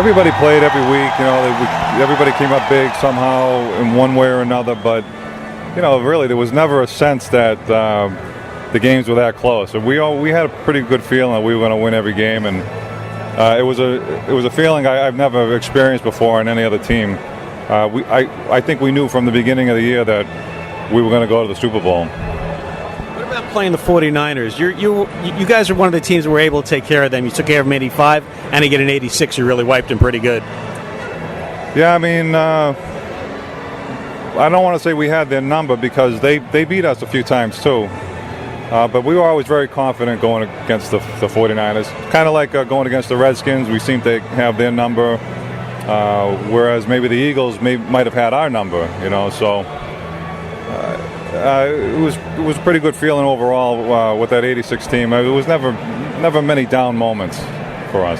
everybody played every week. Everybody came up big somehow in one way or another. But really, there was never a sense that the games were that close. And we had a pretty good feeling that we were going to win every game, and it was a feeling I've never experienced before in any other team. I think we knew from the beginning of the year that we were going to go to the Super Bowl. What about playing the 49ers? You guys are one of the teams that were able to take care of them. You took care of them in 85, and to get an 86, you really wiped them pretty good. Yeah, I mean, I don't want to say we had their number because they beat us a few times too. But we were always very confident going against the 49ers. Kind of like going against the Redskins, we seemed to have their number, whereas maybe the Eagles might have had our number. So it was a pretty good feeling overall with that '86 team. It was never many down moments for us.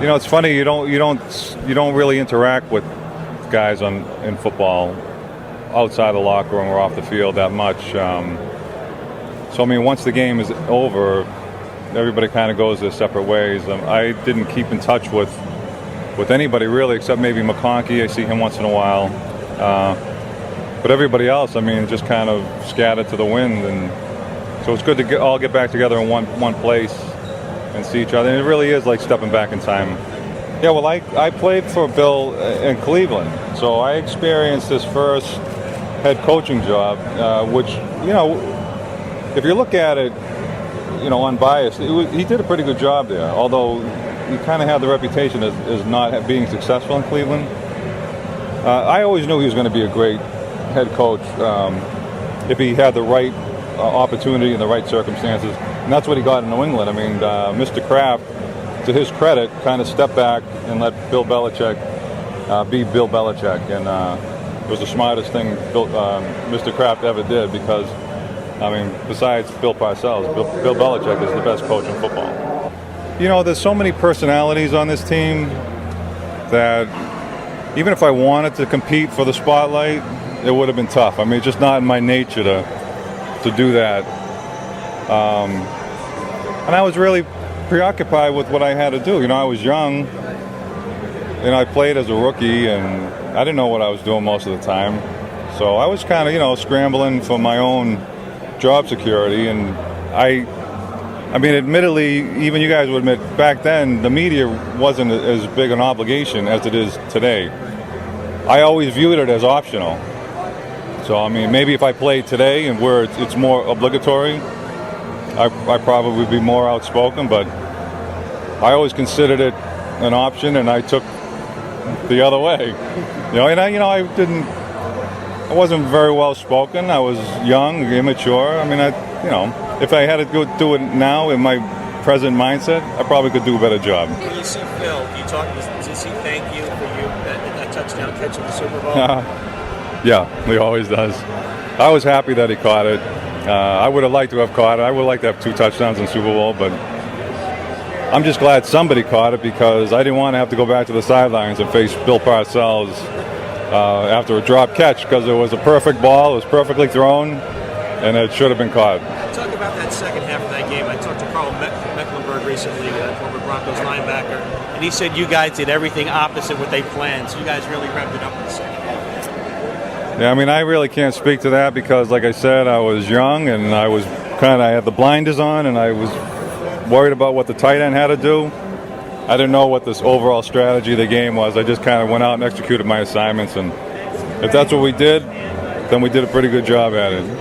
It's funny, you don't really interact with guys in football outside the locker room or off the field that much. So I mean, once the game is over, everybody kind of goes their separate ways. I didn't keep in touch with anybody really, except maybe McConkey. I see him once in a while. But everybody else, I mean, just kind of scattered to the wind, and so it's good to all get back together in one place and see each other. And it really is like stepping back in time. Yeah, well, I played for Bill in Cleveland, so I experienced his first head coaching job, which, if you look at it, unbiased, he did a pretty good job there, although he kind of had the reputation as not being successful in Cleveland. I always knew he was going to be a great head coach if he had the right opportunity and the right circumstances, and that's what he got in New England. I mean, Mr. Kraft, to his credit, kind of stepped back and let Bill Belichick be Bill Belichick, and it was the smartest thing Mr. Kraft ever did because, I mean, besides Bill Parcells, Bill Belichick is the best coach in football. There's so many personalities on this team that even if I wanted to compete for the spotlight, it would have been tough. I mean, it's just not in my nature to do that. And I was really preoccupied with what I had to do. I was young, and I played as a rookie, and I didn't know what I was doing most of the time. So I was kind of, scrambling for my own job security. And I mean, admittedly, even you guys would admit, back then, the media wasn't as big an obligation as it is today. I always viewed it as optional. So, I mean, maybe if I played today and where it's more obligatory, I probably would be more outspoken, but I always considered it an option, and I took the other way. I wasn't very well spoken. I was young, immature. I mean, if I had to go do it now in my present mindset, I probably could do a better job. When you see Phil, does he thank you for that touchdown catch in the Super Bowl? Yeah, he always does. I was happy that he caught it. I would have liked to have caught it. I would like to have 2 touchdowns in the Super Bowl, but I'm just glad somebody caught it because I didn't want to have to go back to the sidelines and face Bill Parcells after a drop catch because it was a perfect ball, it was perfectly thrown, and it should have been caught. Talk about that second half of that game. I talked to Carl Mecklenburg recently, former Broncos linebacker, and he said you guys did everything opposite what they planned, so you guys really revved it up in the second half. Yeah, I mean, I really can't speak to that because, like I said, I was young and I had the blinders on and I was worried about what the tight end had to do. I didn't know what this overall strategy of the game was. I just kind of went out and executed my assignments, and if that's what we did, then we did a pretty good job at it.